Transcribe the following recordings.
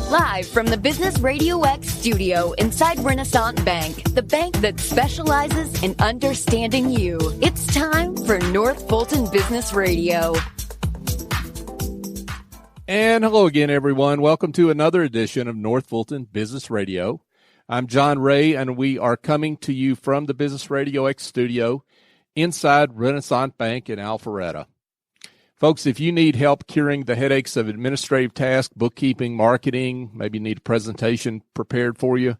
Live from the Business Radio X studio inside Renasant Bank, the bank that specializes in understanding you. It's time for North Fulton Business Radio. And hello again, everyone. Welcome to another edition of North Fulton Business Radio. I'm John Ray, and we are coming to you from the Business Radio X studio inside Renasant Bank in Alpharetta. Folks, if you need help curing the headaches of administrative tasks, bookkeeping, marketing, maybe you need a presentation prepared for you,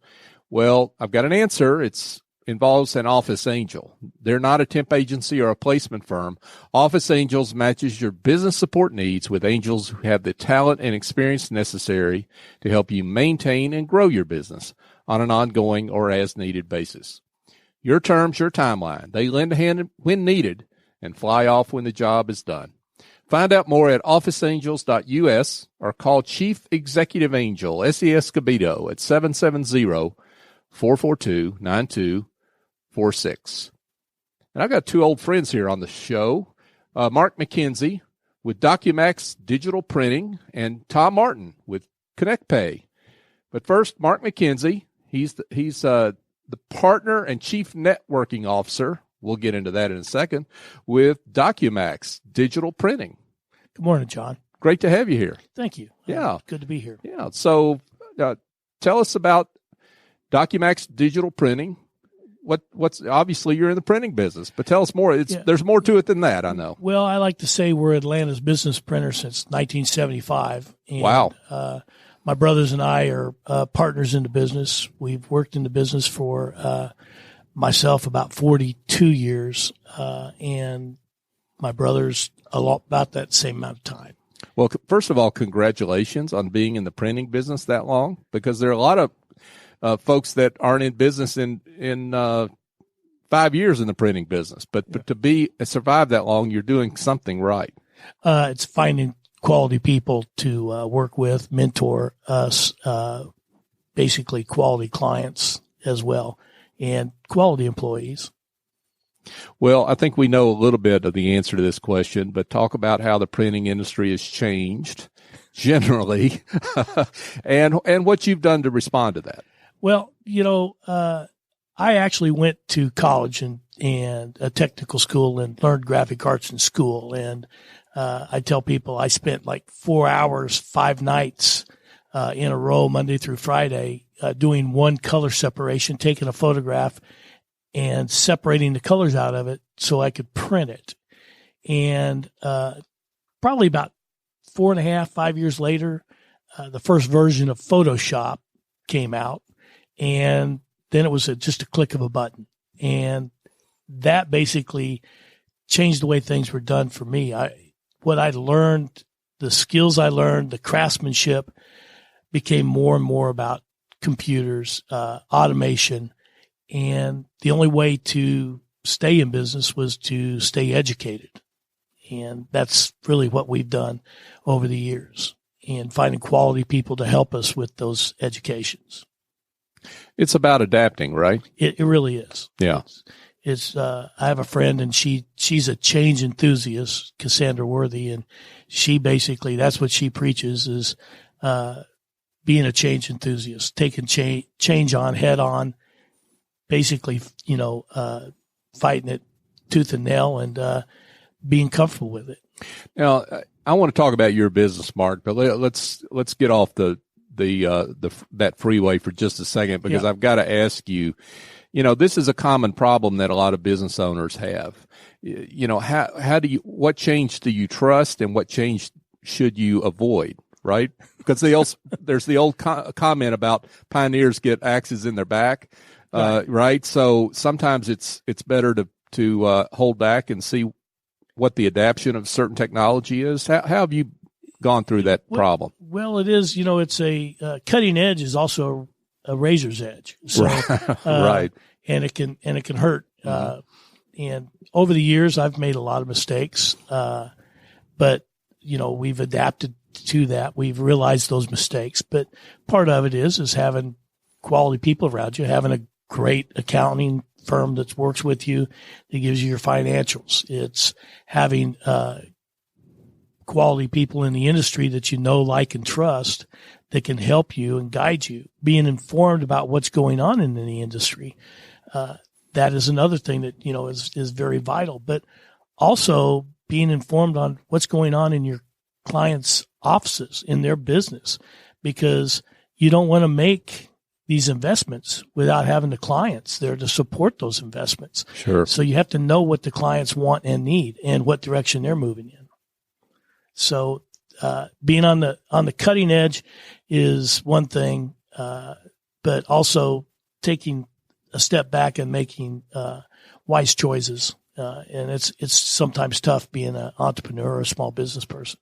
well, I've got an answer. It involves an Office Angel. They're not a temp agency or a placement firm. Office Angels matches your business support needs with angels who have the talent and experience necessary to help you maintain and grow your business on an ongoing or as-needed basis. Your terms, your timeline. They lend a hand when needed and fly off when the job is done. Find out more at officeangels.us or call Chief Executive Angel, S.E. Escobedo, at 770-442-9246. And I've got two old friends here on the show, Mark McKenzie with Docqmax Digital Printing and Tom Martin with ConnectPay. But first, Mark McKenzie, he's the partner and chief networking officer. We'll get into that in a second, with Docqmax Digital Printing. Good morning, John. Great to have you here. Thank you. Yeah. Good to be here. Yeah. So tell us about Docqmax Digital Printing. What's obviously you're in the printing business, but tell us more. There's more to it than that, I know. Well, I like to say we're Atlanta's business printer since 1975. And, wow. My brothers and I are partners in the business. We've worked in the business for myself about 42 years, and my brothers about that same amount of time. Well, first of all, congratulations on being in the printing business that long, because there are a lot of folks that aren't in business in 5 years in the printing business, but to survive that long, you're doing something right. It's finding quality people to work with, mentor us, basically quality clients as well, and quality employees. Well, I think we know a little bit of the answer to this question, but talk about how the printing industry has changed generally and what you've done to respond to that. Well, I actually went to college and a technical school and learned graphic arts in school. And I tell people I spent like 4 hours, 5 nights in a row, Monday through Friday, doing one color separation, taking a photograph and separating the colors out of it so I could print it. And probably about 4.5, 5 years later, the first version of Photoshop came out, and then it was just a click of a button. And that basically changed the way things were done for me. What I learned, the skills I learned, the craftsmanship became more and more about computers, automation. And the only way to stay in business was to stay educated. And that's really what we've done over the years, and finding quality people to help us with those educations. It's about adapting, right? It really is. Yeah. I have a friend, and she's a change enthusiast, Cassandra Worthy, and she basically, that's what she preaches, is being a change enthusiast, taking change on head on, basically, fighting it tooth and nail and being comfortable with it. Now, I want to talk about your business, Mark, but let's get off that freeway for just a second, because I've got to ask you, this is a common problem that a lot of business owners have. What change do you trust, and what change should you avoid? Right? Because there's the old comment about pioneers get axes in their back. Right. So sometimes it's better to hold back and see what the adaptation of certain technology is. How have you gone through that problem? Well, it is, it's a cutting edge is also a razor's edge. So, right. And it can hurt. And over the years, I've made a lot of mistakes. But we've adapted to that. We've realized those mistakes, but part of it is having quality people around you, having a great accounting firm that works with you, that gives you your financials. It's having quality people in the industry that like, and trust, that can help you and guide you. Being informed about what's going on in the industry, that is another thing that, is very vital. But also being informed on what's going on in your clients' offices, in their business, because you don't want to make these investments without having the clients there to support those investments. Sure. So you have to know what the clients want and need and what direction they're moving in. So being on the cutting edge is one thing, but also taking a step back and making wise choices. And it's sometimes tough being an entrepreneur or a small business person.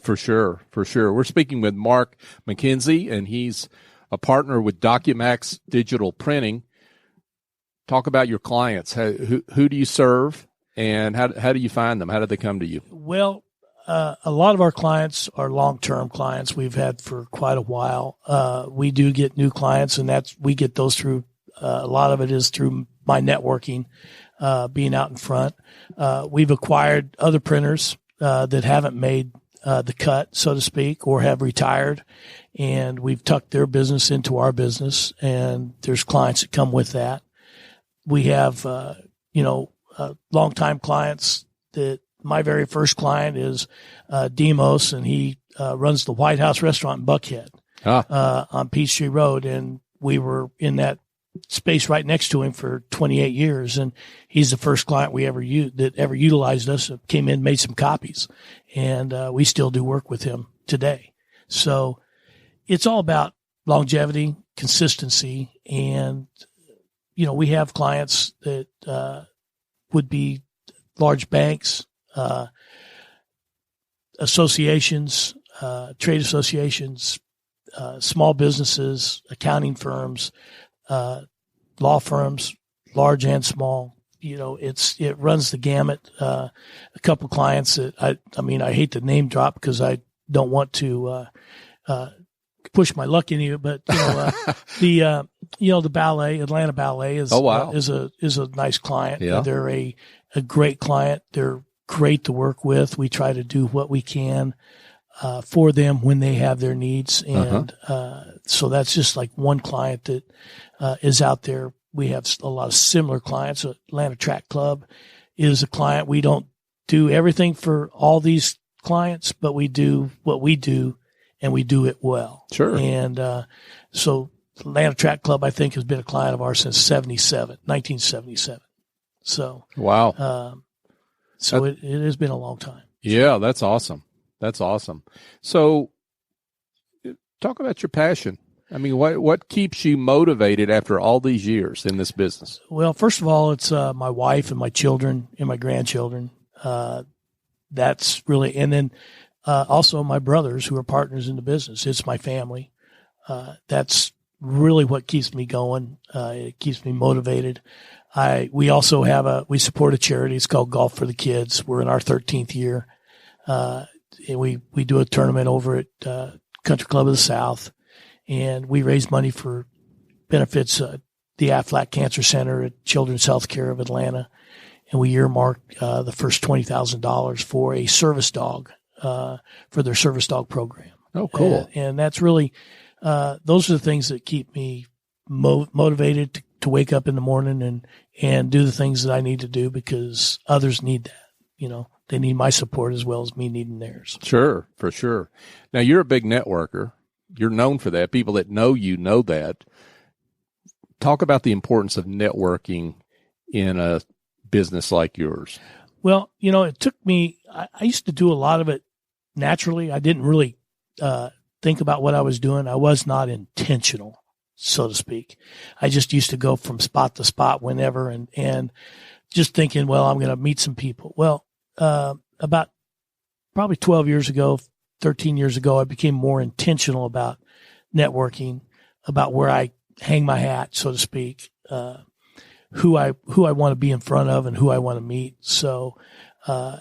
For sure. We're speaking with Mark McKenzie, and he's a partner with Docqmax Digital Printing. Talk about your clients. Who do you serve, and how do you find them? How do they come to you? Well, a lot of our clients are long-term clients we've had for quite a while. We do get new clients, and we get those through, a lot of it is through my networking, being out in front. We've acquired other printers that haven't made the cut, so to speak, or have retired, and we've tucked their business into our business, and there's clients that come with that. We have, longtime clients. That my very first client is Demos, and he runs the White House restaurant in Buckhead on Peachtree Road, and we were in that space right next to him for 28 years, and he's the first client we ever utilized us. Came in, made some copies, and we still do work with him today. So it's all about longevity, consistency, and we have clients that would be large banks, associations, trade associations, small businesses, accounting firms, law firms, large and small. It runs the gamut. A couple clients that I hate to name drop because I don't want to push my luck into it, but the ballet, Atlanta Ballet is a nice client. Yeah. They're a great client. They're great to work with. We try to do what we can for them when they have their needs. And so that's just like one client that is out there. We have a lot of similar clients. Atlanta Track Club is a client. We don't do everything for all these clients, but we do what we do, and we do it well. Sure. And so Atlanta Track Club, I think, has been a client of ours since 1977. So wow. It has been a long time. Yeah, that's awesome. So talk about your passion. I mean, what keeps you motivated after all these years in this business? Well, first of all, it's my wife and my children and my grandchildren. That's really, and then also my brothers who are partners in the business. It's my family. That's really what keeps me going. It keeps me motivated. We also we support a charity. It's called Golf for the Kids. We're in our 13th year. And we do a tournament over at Country Club of the South, and we raise money for benefits the Aflac Cancer Center at Children's Healthcare of Atlanta, and we earmark the first $20,000 for a service dog for their service dog program. Oh, cool! And that's really those are the things that keep me motivated to wake up in the morning and do the things that I need to do, because others need that. They need my support as well as me needing theirs. Sure, for sure. Now, you're a big networker. You're known for that. People that know you know that. Talk about the importance of networking in a business like yours. Well, it took me, I used to do a lot of it naturally. I didn't really think about what I was doing. I was not intentional, so to speak. I just used to go from spot to spot whenever and just thinking, well, I'm going to meet some people. Well, about probably 12 years ago, 13 years ago, I became more intentional about networking, about where I hang my hat, so to speak, who I want to be in front of and who I want to meet. So, I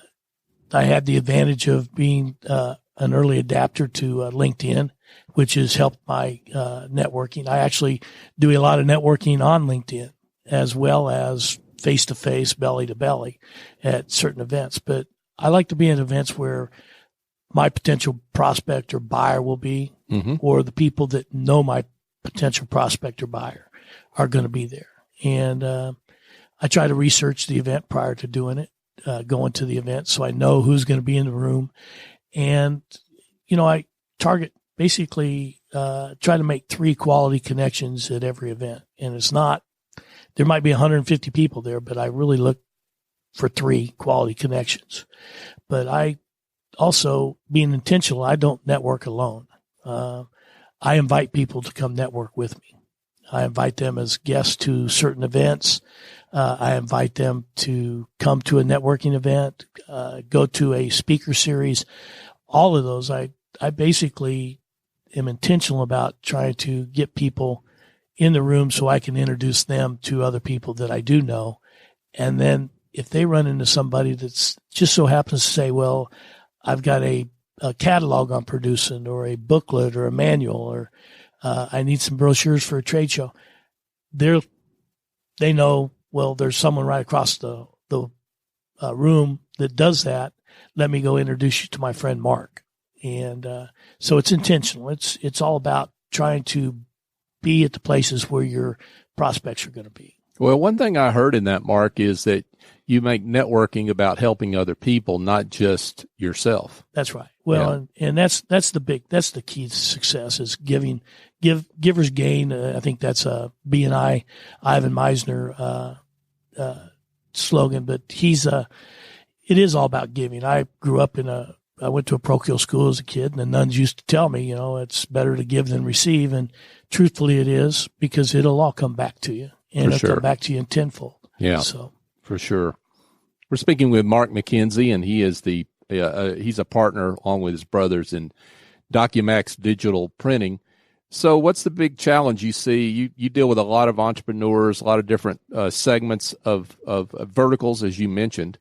had the advantage of being, an early adapter to LinkedIn, which has helped my, networking. I actually do a lot of networking on LinkedIn as well as face-to-face, belly-to-belly at certain events. But I like to be at events where my potential prospect or buyer will be, or the people that know my potential prospect or buyer are going to be there. And I try to research the event prior to doing it, going to the event, so I know who's going to be in the room. And, I target basically try to make 3 quality connections at every event. And it's not, there might be 150 people there, but I really look for 3 quality connections. But I also, being intentional, I don't network alone. I invite people to come network with me. I invite them as guests to certain events. I invite them to come to a networking event, go to a speaker series. All of those, I basically am intentional about trying to get people in the room so I can introduce them to other people that I do know. And then if they run into somebody that's just so happens to say, well, I've got a catalog I'm producing, or a booklet, or a manual, or I need some brochures for a trade show, they know, well, there's someone right across the room that does that. Let me go introduce you to my friend Mark. And so it's intentional. It's all about trying to be at the places where your prospects are going to be. Well, one thing I heard in that, Mark, is that you make networking about helping other people, not just yourself. That's right. Well, yeah. and that's the key to success is givers gain. I think that's a B&I Ivan Meisner slogan, but it is all about giving. I grew up I went to a parochial school as a kid, and the nuns used to tell me, it's better to give than receive. And truthfully it is, because it'll all come back to you, and it'll come back to you in tenfold. Yeah. So. For sure. We're speaking with Mark McKenzie, and he is he's a partner along with his brothers in Docqmax Digital Printing. So what's the big challenge you see? You deal with a lot of entrepreneurs, a lot of different segments of verticals, as you mentioned.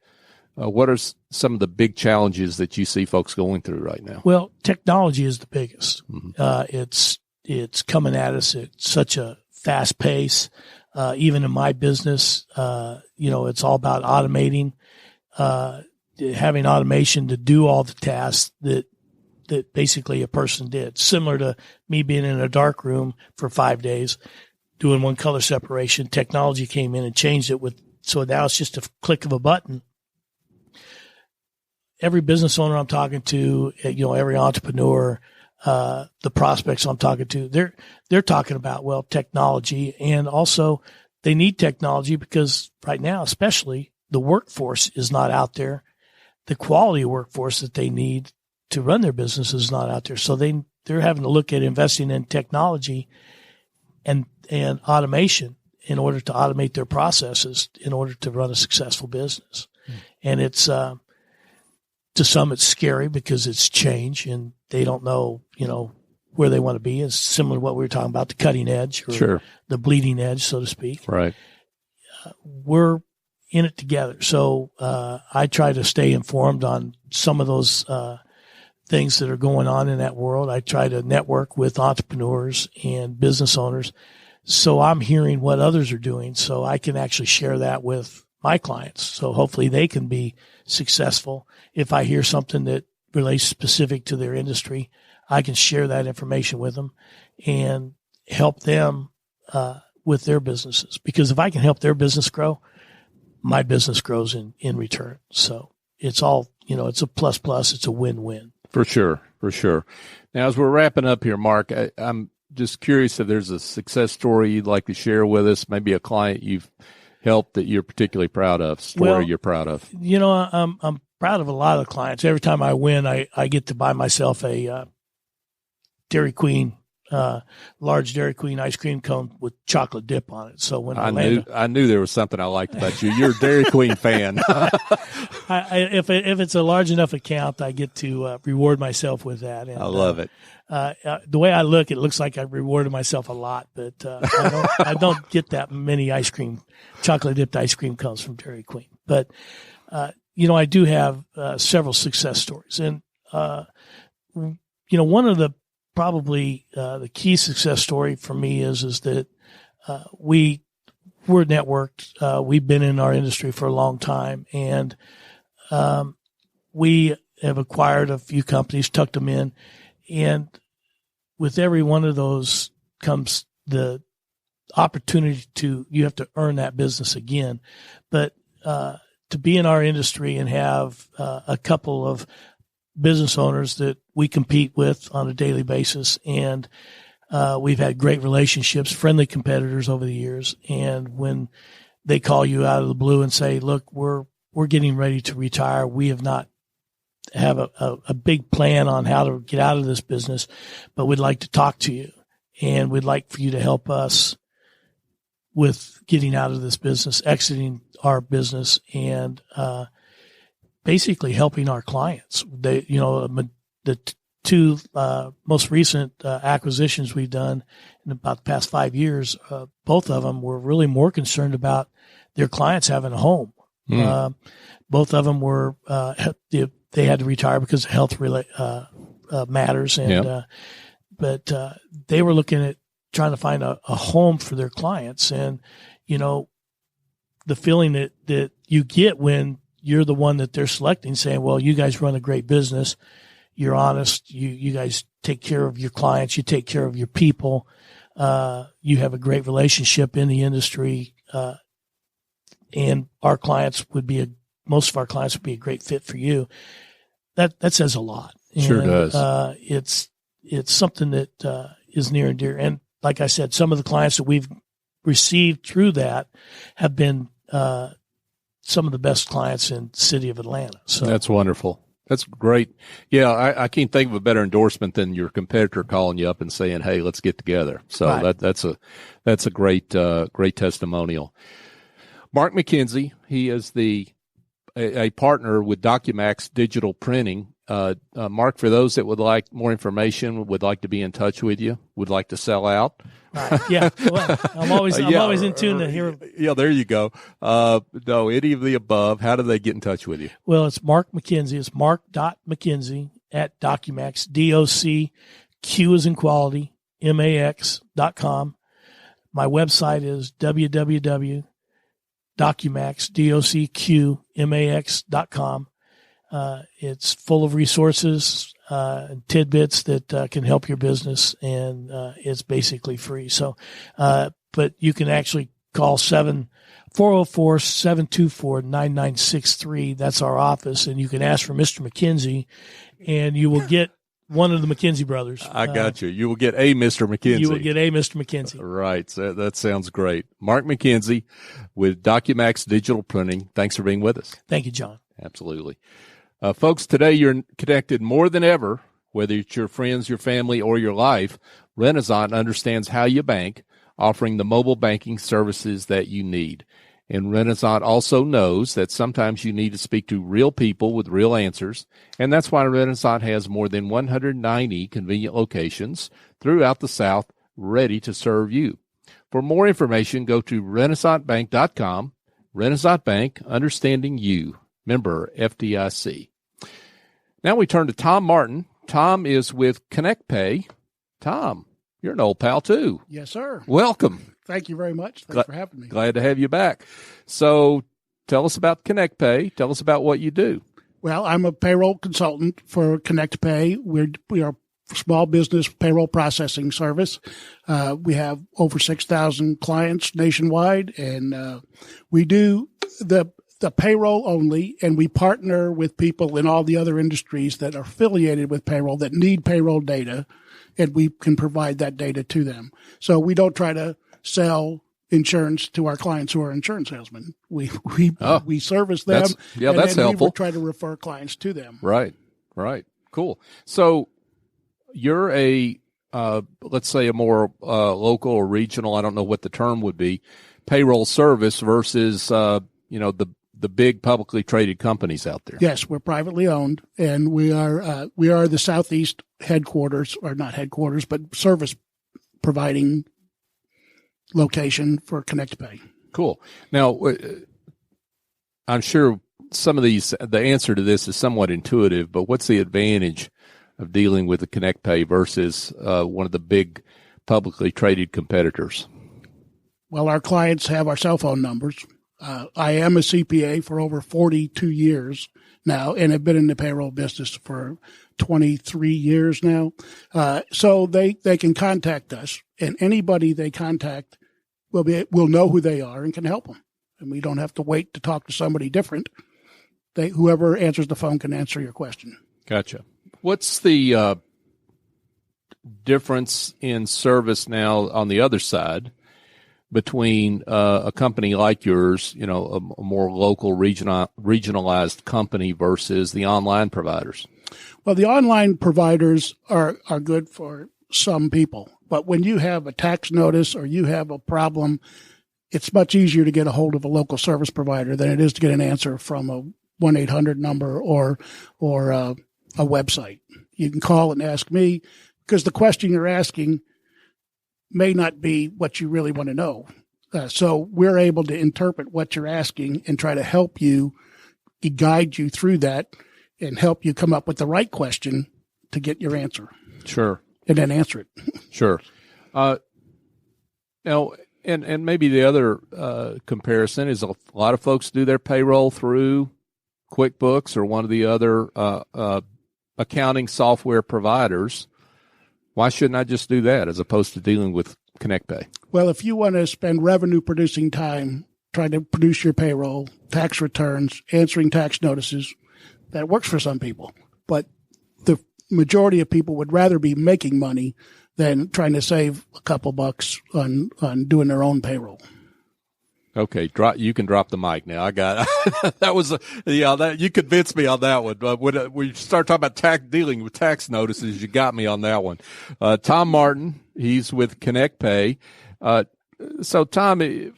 What are some of the big challenges that you see folks going through right now? Well, technology is the biggest. It's coming at us at such a fast pace. Even in my business, it's all about automating, having automation to do all the tasks that basically a person did. Similar to me being in a dark room for 5 days, doing one color separation. Technology came in and changed it so now it's just a click of a button. Every business owner I'm talking to, every entrepreneur, the prospects I'm talking to, they're talking about, technology, and also they need technology because right now, especially, the workforce is not out there. The quality of workforce that they need to run their business is not out there. So they're having to look at investing in technology and automation in order to automate their processes in order to run a successful business. And it's, to some, it's scary because it's change and they don't know, where they want to be. It's similar to what we were talking about, the cutting edge or the bleeding edge, so to speak. Right. We're in it together. So I try to stay informed on some of those things that are going on in that world. I try to network with entrepreneurs and business owners. So I'm hearing what others are doing so I can actually share that with my clients. So hopefully they can be successful. If I hear something that relates specific to their industry, I can share that information with them and help them with their businesses. Because if I can help their business grow, my business grows in return. So it's all, it's a plus, it's a win-win. For sure. Now, as we're wrapping up here, Mark, I'm just curious if there's a success story you'd like to share with us, maybe a client you've helped that you're particularly proud of, you're proud of. I'm proud of a lot of clients. Every time I win, I get to buy myself a Dairy Queen, large Dairy Queen ice cream cone with chocolate dip on it. So when I knew there was something I liked about you. You're a Dairy Queen fan. If it's a large enough account, I get to reward myself with that. And, I love it. The way I look, it looks like I've rewarded myself a lot, but I don't get that many chocolate dipped ice cream cones from Dairy Queen. But I do have several success stories, and one of the probably the key success story for me is that we're networked. We've been in our industry for a long time, and we have acquired a few companies, tucked them in, and with every one of those comes the opportunity you have to earn that business again. But to be in our industry and have a couple of business owners that we compete with on a daily basis, and we've had great relationships, friendly competitors over the years. And when they call you out of the blue and say, look, we're getting ready to retire, we have not have a big plan on how to get out of this business, but we'd like to talk to you, and we'd like for you to help us with getting out of this business, exiting our business, and basically helping our clients. The two most recent acquisitions we've done in about the past 5 years, both of them were really more concerned about their clients having a home. Both of them were they had to retire because of health matters, and but they were looking at trying to find a home for their clients. And the feeling that you get when you're the one that they're selecting, saying, well, you guys run a great business, you're honest, you guys take care of your clients, you take care of your people, you have a great relationship in the industry, and our clients most of our clients would be a great fit for you. That says a lot. Sure does. It's something that is near and dear. And like I said, some of the clients that we've received through that have been some of the best clients in the city of Atlanta. So that's wonderful. That's great. Yeah, I can't think of a better endorsement than your competitor calling you up and saying, "Hey, let's get together." So right. that's a great testimonial. Mark McKenzie, he is a partner with Docqmax Digital Printing. Mark, for those that would like more information, would like to be in touch with you, would like to sell out. Right. Yeah. Well, I'm always in tune to hear. Yeah, there you go. No, any of the above. How do they get in touch with you? Well, it's Mark McKenzie. It's mark.mckenzie at Docqmax, DOCQ as in quality, MAX.com. My website is www.docqmax, DOCQMAX.com. It's full of resources and tidbits that can help your business, and it's basically free. So, but you can actually call 404-724-9963. That's our office, and you can ask for Mr. McKenzie, and you will get one of the McKenzie brothers. I got you. You will get a Mr. McKenzie. You will get a Mr. McKenzie. Right. So that sounds great. Mark McKenzie with Docqmax Digital Printing. Thanks for being with us. Thank you, John. Absolutely. Folks, today you're connected more than ever, whether it's your friends, your family, or your life. Renasant understands how you bank, offering the mobile banking services that you need. And Renasant also knows that sometimes you need to speak to real people with real answers, and that's why Renasant has more than 190 convenient locations throughout the South ready to serve you. For more information, go to RenasantBank.com. Renasant Bank, understanding you. Member FDIC. Now we turn to Tom Martin. Tom is with ConnectPay. Tom, you're an old pal too. Yes, sir. Welcome. Thank you very much. Thanks for having me. Glad to have you back. So tell us about ConnectPay. Tell us about what you do. Well, I'm a payroll consultant for ConnectPay. We are a small business payroll processing service. We have over 6,000 clients nationwide, and we do the payroll only, and we partner with people in all the other industries that are affiliated with payroll that need payroll data, and we can provide that data to them. So we don't try to sell insurance to our clients who are insurance salesmen. We service them. That's helpful. We try to refer clients to them. Right. Cool. So you're let's say a more local or regional, I don't know what the term would be, payroll service versus the big publicly traded companies out there. Yes, we're privately owned, and we are the Southeast headquarters, or not headquarters, but service providing location for ConnectPay. Cool. Now, I'm sure some of the answer to this is somewhat intuitive, but what's the advantage of dealing with the ConnectPay versus one of the big publicly traded competitors? Well, our clients have our cell phone numbers. I am a CPA for over 42 years, now and have been in the payroll business for 23 years now. So they can contact us, and anybody they contact will know who they are and can help them. And we don't have to wait to talk to somebody different. Whoever answers the phone can answer your question. Gotcha. What's the difference in service now on the other side between a company like yours, a more local, regionalized company versus the online providers? Well, the online providers are good for some people. But when you have a tax notice or you have a problem, it's much easier to get a hold of a local service provider than it is to get an answer from a 1-800 number or a website. You can call and ask me, because the question you're asking may not be what you really want to know. So we're able to interpret what you're asking and try to help you, guide you through that, and help you come up with the right question to get your answer. Sure. And then answer it. Sure. Now, and maybe the other comparison is a lot of folks do their payroll through QuickBooks or one of the other accounting software providers. Why shouldn't I just do that as opposed to dealing with ConnectPay? Well, if you want to spend revenue-producing time trying to produce your payroll, tax returns, answering tax notices, that works for some people. But the majority of people would rather be making money than trying to save a couple bucks on doing their own payroll. Okay, you can drop the mic now. I got that was that you convinced me on that one. But when we start talking about dealing with tax notices, you got me on that one. Tom Martin, he's with ConnectPay. So Tom,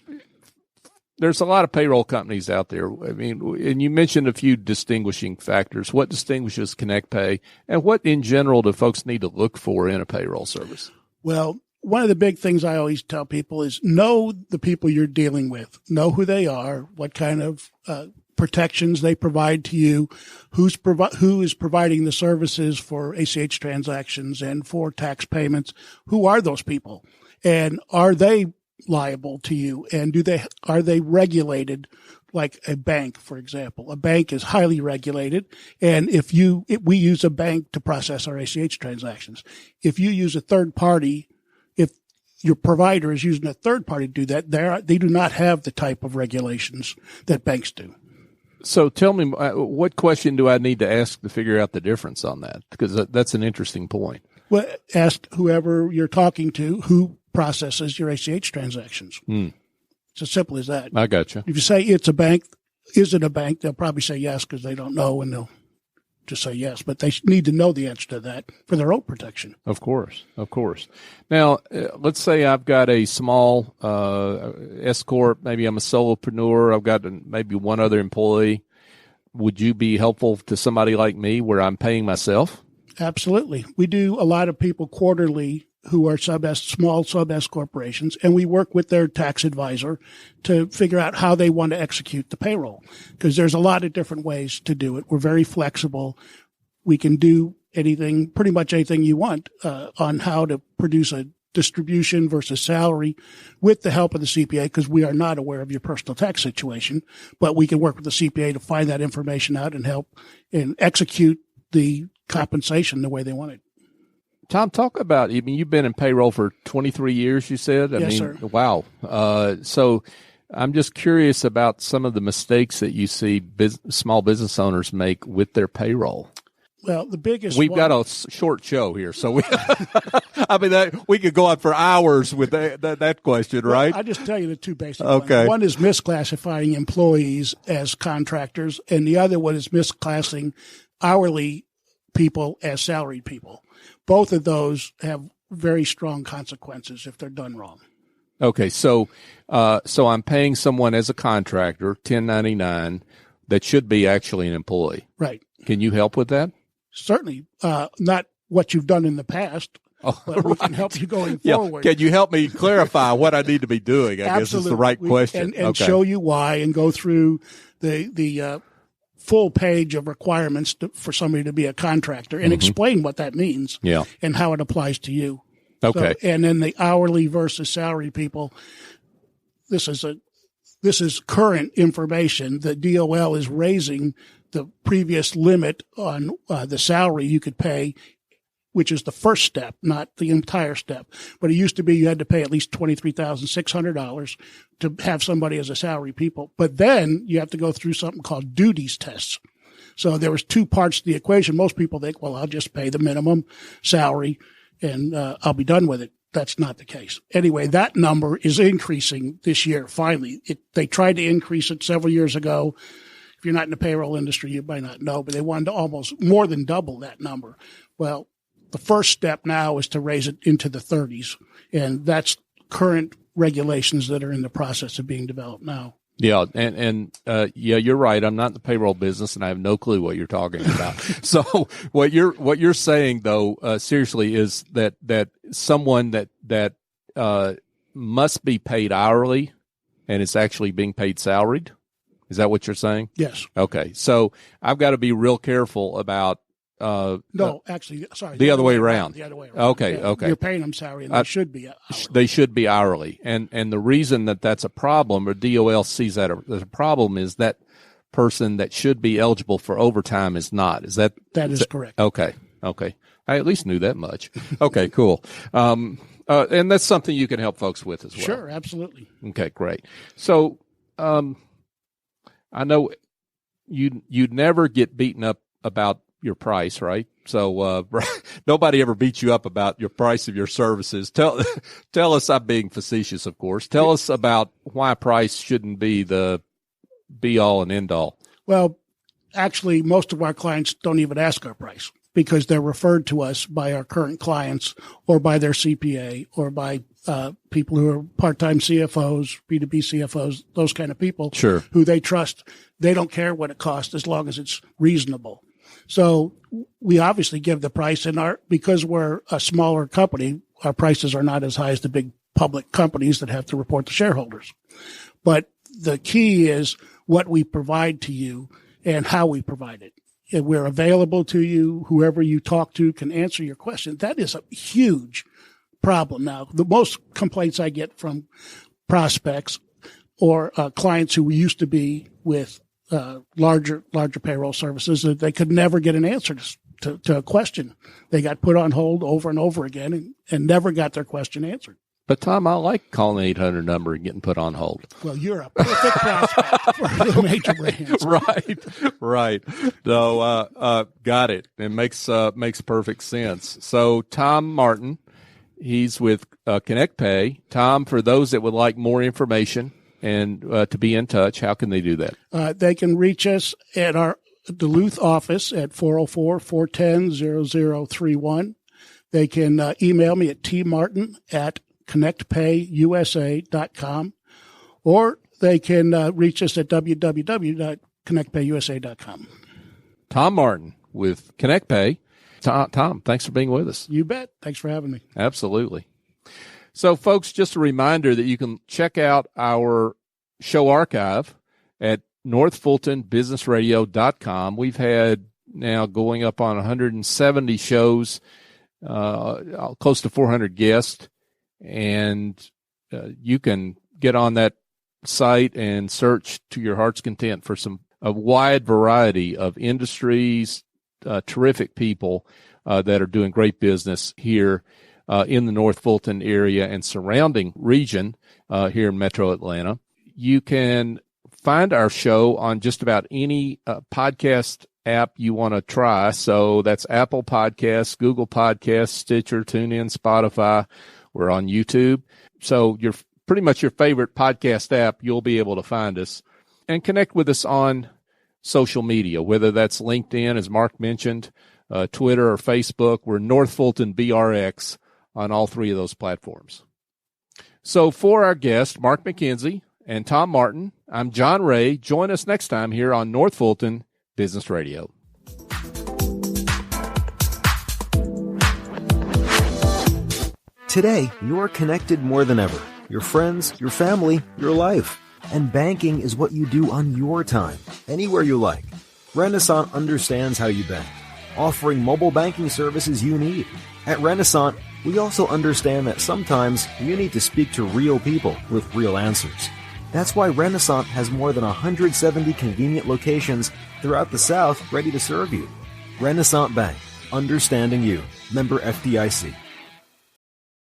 there's a lot of payroll companies out there. I mean, and you mentioned a few distinguishing factors. What distinguishes ConnectPay, and what in general do folks need to look for in a payroll service? Well, one of the big things I always tell people is know the people you're dealing with. Know who they are, what kind of protections they provide to you, who is providing the services for ACH transactions and for tax payments. Who are those people? And are they liable to you? And are they regulated like a bank, for example? A bank is highly regulated. And we use a bank to process our ACH transactions. If you use a third party, if your provider is using a third party to do that, they do not have the type of regulations that banks do. So tell me, what question do I need to ask to figure out the difference on that? Because that's an interesting point. Well, ask whoever you're talking to who processes your ACH transactions. It's as simple as that. I got you. If you say it's a bank, is it a bank? They'll probably say yes because they don't know, and they'll just say yes. But they need to know the answer to that for their own protection. Of course. Now, let's say I've got a small S Corp. Maybe I'm a solopreneur. I've got maybe one other employee. Would you be helpful to somebody like me where I'm paying myself? Absolutely. We do a lot of people quarterly who are small sub-S corporations, and we work with their tax advisor to figure out how they want to execute the payroll, because there's a lot of different ways to do it. We're very flexible. We can do pretty much anything you want on how to produce a distribution versus salary with the help of the CPA, because we are not aware of your personal tax situation, but we can work with the CPA to find that information out and help and execute the compensation the way they want it. Tom, talk about, you've been in payroll for 23 years, you said? Yes, sir. Wow. So I'm just curious about some of the mistakes that you see small business owners make with their payroll. Well, the biggest We've got a short show here, so we could go on for hours with that question, right? I'll just tell you the two basic okay. ones. One is misclassifying employees as contractors, and the other one is misclassing hourly people as salaried people. Both of those have very strong consequences if they're done wrong. Okay, so I'm paying someone as a contractor, 1099, that should be actually an employee. Right. Can you help with that? Certainly. Not what you've done in the past, but we can help you going forward. Can you help me clarify what I need to be doing? I guess is the right question. And show you why, and go through the full page of requirements for somebody to be a contractor, and explain what that means and how it applies to you. Okay. So, and then the hourly versus salary people, this is current information. The DOL is raising the previous limit on the salary you could pay, which is the first step, not the entire step. But it used to be you had to pay at least $23,600 to have somebody as a salary people. But then you have to go through something called duties tests. So there was two parts to the equation. Most people think, well, I'll just pay the minimum salary and I'll be done with it. That's not the case. Anyway, that number is increasing this year. Finally, they tried to increase it several years ago. If you're not in the payroll industry, you might not know, but they wanted to almost more than double that number. Well, the first step now is to raise it into the 30s, and that's current regulations that are in the process of being developed now. Yeah, and you're right. I'm not in the payroll business, and I have no clue what you're talking about. So what you're saying, though, seriously, is that someone that must be paid hourly, and it's actually being paid salaried. Is that what you're saying? Yes. Okay. So I've got to be real careful about. No, actually, sorry. The other way around. The other way around. Okay. Yeah, okay. You're paying them salary, and they should be hourly. They should be hourly. And the reason that's a problem, or DOL sees that as a problem, is that person that should be eligible for overtime is not. That is correct. Okay. I at least knew that much. Okay, cool. And that's something you can help folks with as well. Sure, absolutely. Okay, great. So, I know you'd never get beaten up about your price, right? So nobody ever beats you up about your price of your services. Tell us, I'm being facetious, of course. Tell us about why price shouldn't be the be all and end all. Well, actually, most of our clients don't even ask our price because they're referred to us by our current clients or by their CPA or by people who are part-time CFOs, B2B CFOs, those kind of people. Sure. Who they trust. They don't care what it costs as long as it's reasonable. So we obviously give the price, and because we're a smaller company, our prices are not as high as the big public companies that have to report to shareholders. But the key is what we provide to you and how we provide it. If we're available to you, whoever you talk to can answer your question. That is a huge problem now. The most complaints I get from prospects or clients who used to be with larger payroll services that they could never get an answer to a question. They got put on hold over and over again and never got their question answered. But Tom, I like calling the 800 number and getting put on hold. Well, you're a perfect prospect for the major brands. Right. So, got it. It makes perfect sense. So Tom Martin, he's with ConnectPay. Tom, for those that would like more information and to be in touch, how can they do that? They can reach us at our Duluth office at 404-410-0031. They can email me at tmartin@connectpayusa.com, or they can reach us at www.connectpayusa.com. Tom Martin with ConnectPay. Tom, thanks for being with us. You bet. Thanks for having me. Absolutely. So, folks, just a reminder that you can check out our show archive at northfultonbusinessradio.com. We've had now going up on 170 shows, close to 400 guests, and you can get on that site and search to your heart's content for a wide variety of industries, terrific people that are doing great business here in the North Fulton area and surrounding region here in Metro Atlanta. You can find our show on just about any podcast app you want to try. So that's Apple Podcasts, Google Podcasts, Stitcher, TuneIn, Spotify. We're on YouTube. So you're pretty much your favorite podcast app, you'll be able to find us and connect with us on social media, whether that's LinkedIn, as Mark mentioned, Twitter or Facebook. We're North Fulton BRX on all three of those platforms. So for our guests, Mark McKenzie and Tom Martin, I'm John Ray. Join us next time here on North Fulton Business Radio. Today, you're connected more than ever. Your friends, your family, your life. And banking is what you do on your time, anywhere you like. Renasant understands how you bank, offering mobile banking services you need. At Renasant, we also understand that sometimes you need to speak to real people with real answers. That's why Renasant has more than 170 convenient locations throughout the South ready to serve you. Renasant Bank, understanding you. Member FDIC.